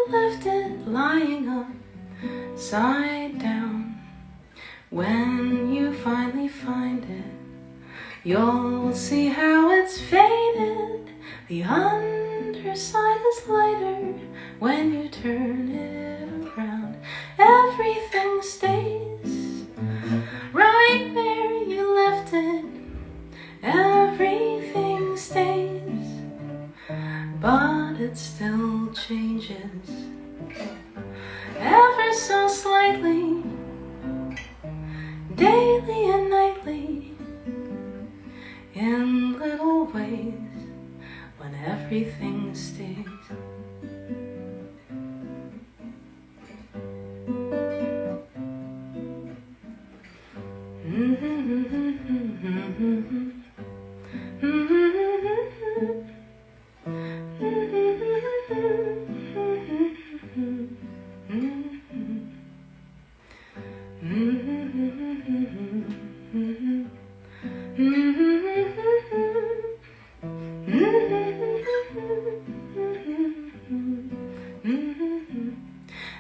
left it lying upside down. When you finally find it, you'll see how it's faded. The underside is lighter when you turn it around. Everything stays right where you left it. Everything stays, but it still changes ever so slightly, daily and nightly, in little ways, when everything stays.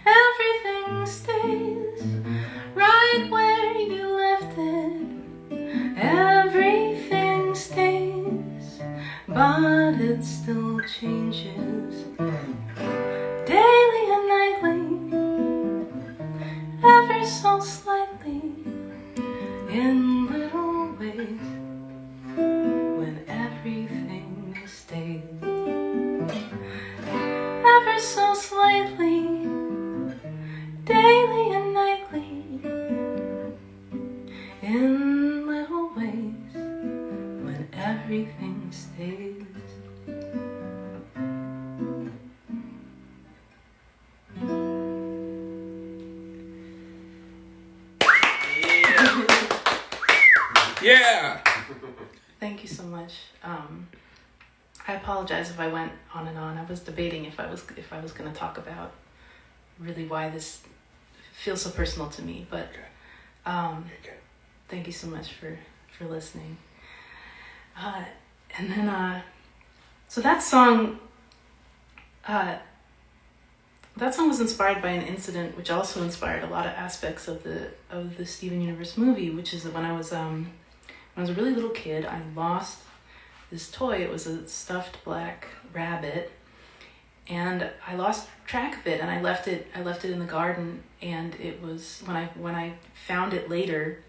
Everything stays right where you left it. Everything stays, but it still changes daily and nightly, ever so slightly, in little ways, when everything stays ever so slightly, daily and nightly, in little ways, when everything stays. Yeah! Thank you so much. I apologize if I went on and on. I was debating if I was going to talk about really why this feels so personal to me, but thank you so much for listening. And then so that song was inspired by an incident which also inspired a lot of aspects of the Steven Universe movie, which is that when I was a really little kid, I lost this toy. It was a stuffed black rabbit, and I lost track of it, and I left it in the garden. And it was when I found it later,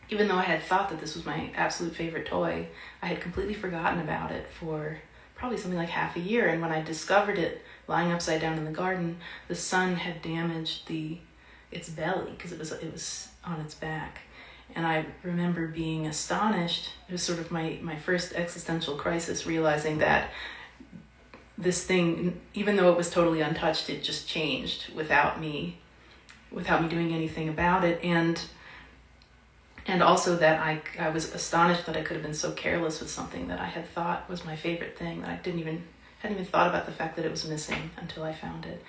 even though I had thought that this was my absolute favorite toy, I had completely forgotten about it for probably something like half a year. And when I discovered it lying upside down in the garden, the sun had damaged its belly because it was on its back. And I remember being astonished. It was sort of my first existential crisis, realizing that this thing, even though it was totally untouched, it just changed without me doing anything about it. And also that I was astonished that I could have been so careless with something that I had thought was my favorite thing, that I hadn't even thought about the fact that it was missing until I found it.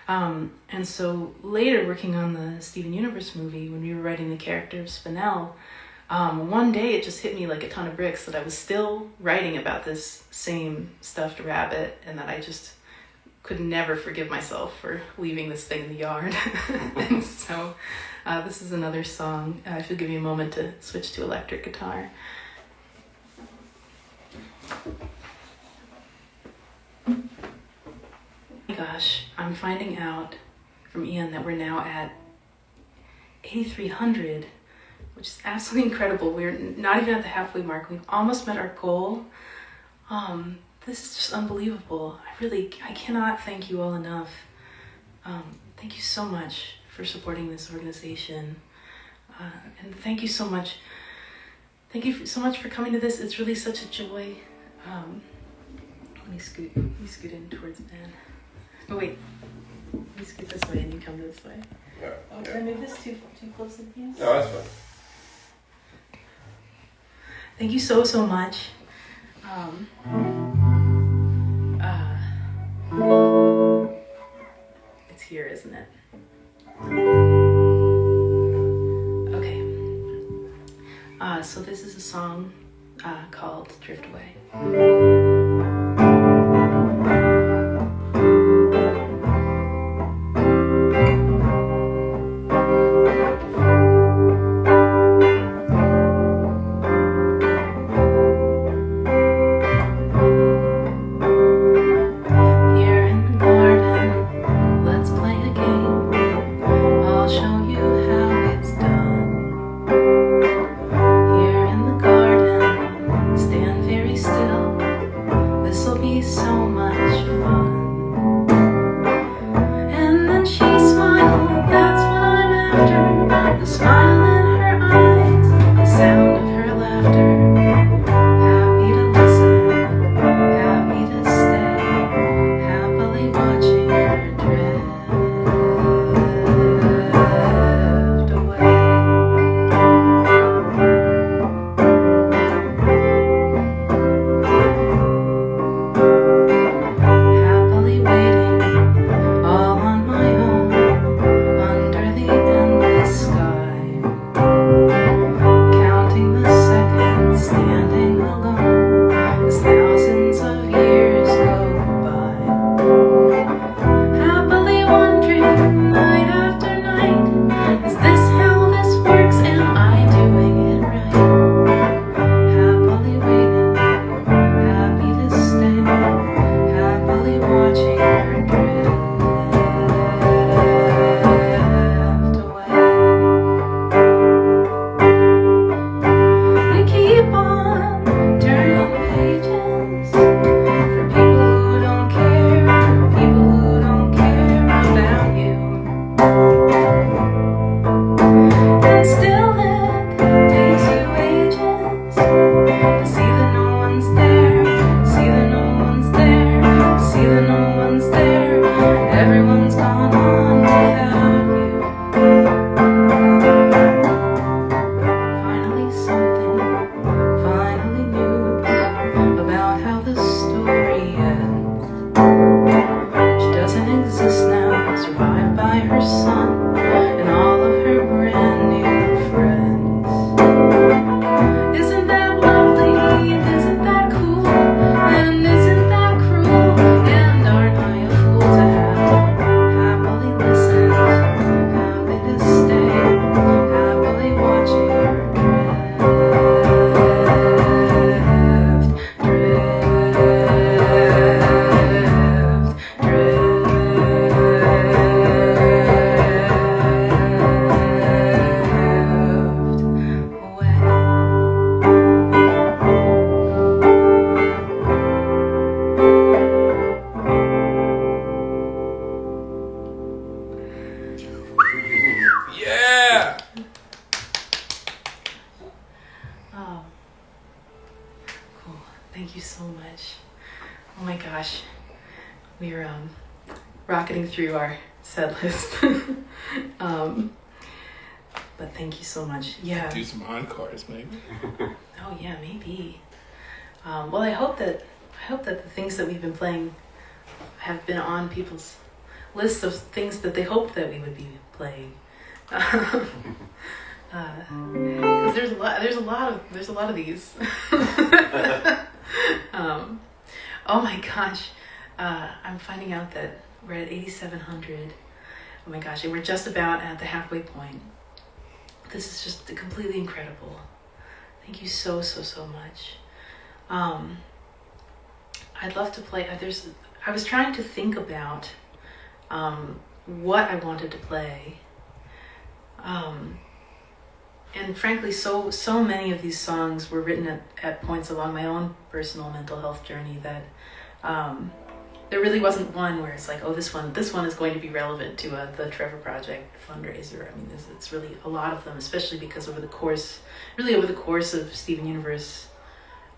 And so later, working on the Steven Universe movie, when we were writing the character of Spinell, one day it just hit me like a ton of bricks that I was still writing about this same stuffed rabbit, and that I just could never forgive myself for leaving this thing in the yard. And so this is another song. If you'll give me a moment to switch to electric guitar. Gosh, I'm finding out from Ian that we're now at 8,300, which is absolutely incredible. We're not even at the halfway mark. We've almost met our goal. This is just unbelievable. I cannot thank you all enough. Thank you so much for supporting this organization. And thank you so much. Thank you so much for coming to this. It's really such a joy. Let me scoot in towards Ben. Oh wait, you scoot this way and you come this way. Yeah. Oh, did I move this too close to you? No, that's fine. Thank you so much. It's here, isn't it? Okay. So this is a song called Driftway. we're rocketing through our set list. But thank you so much. Yeah. Do some encores, maybe. Oh yeah, maybe. Well, I hope that the things that we've been playing have been on people's list of things that they hoped that we would be playing. Because there's a lot of these. Oh my gosh, I'm finding out that we're at 8,700. Oh my gosh, and we're just about at the halfway point. This is just completely incredible. Thank you so much. I'd love to play. I was trying to think about what I wanted to play. And frankly, so many of these songs were written at points along my own personal mental health journey that there really wasn't one where it's like, oh, this one is going to be relevant to the Trevor Project fundraiser. I mean, it's really a lot of them, especially because over the course of Steven Universe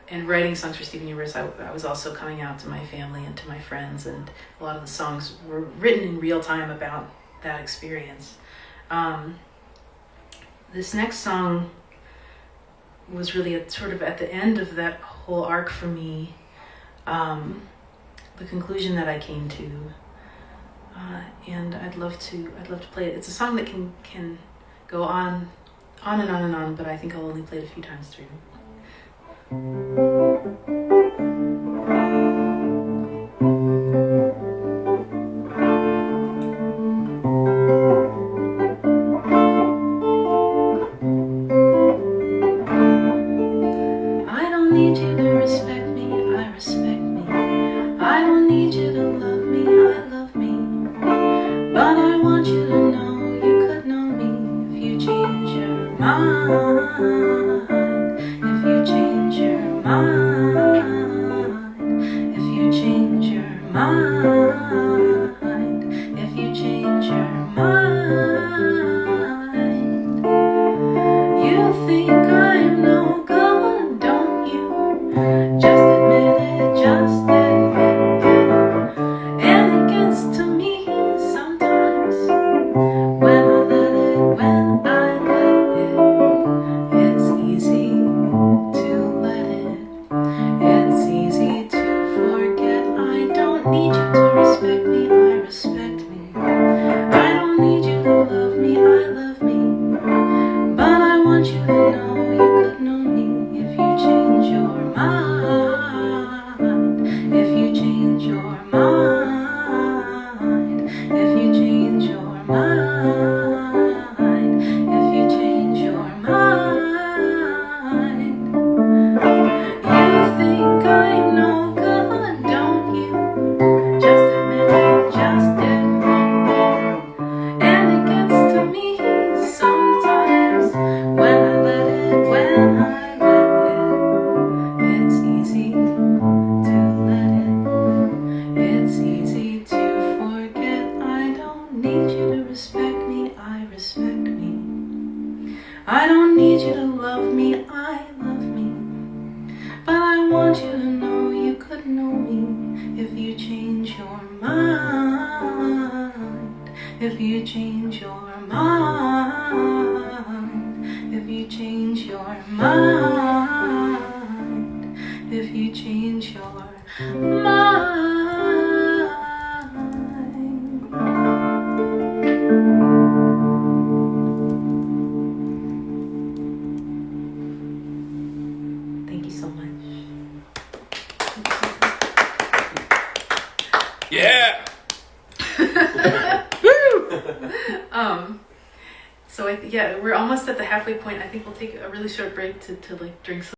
and writing songs for Steven Universe, I was also coming out to my family and to my friends, and a lot of the songs were written in real time about that experience. This next song was really sort of at the end of that whole arc for me, the conclusion that I came to, and I'd love to play it. It's a song that can go on and on and on, but I think I'll only play it a few times through. I don't need you to respect me, I respect me. I don't need you to love me, I love me. But I want you to know you could know me if you change your mind. If you change your mind. If you change your mind. If you change your mind. You think I'm no good, don't you? Just admit it, just admit it. And it gets to me sometimes when I let it. It's easy to let it. It's easy to forget. I don't need you to respect me, I respect me. I don't need you to love me, I love me. But I want you to know you could know me if you change your mind. If you change your mind. If you change your mind. If you change your mind. You think I'm no good, don't you? Just admit it, just admit it. And it gets to me sometimes when I let it. It's easy to let it. It's easy to forget. I don't need you to respect me, I respect me. I don't need you to love me, I love me. But I want you to know you could know me if you change your mind. If you change your mind. If you change your mind. If you change your mind. Thank you so much. Yeah. So we're almost at the halfway point. I think we'll take a really short break to like drink some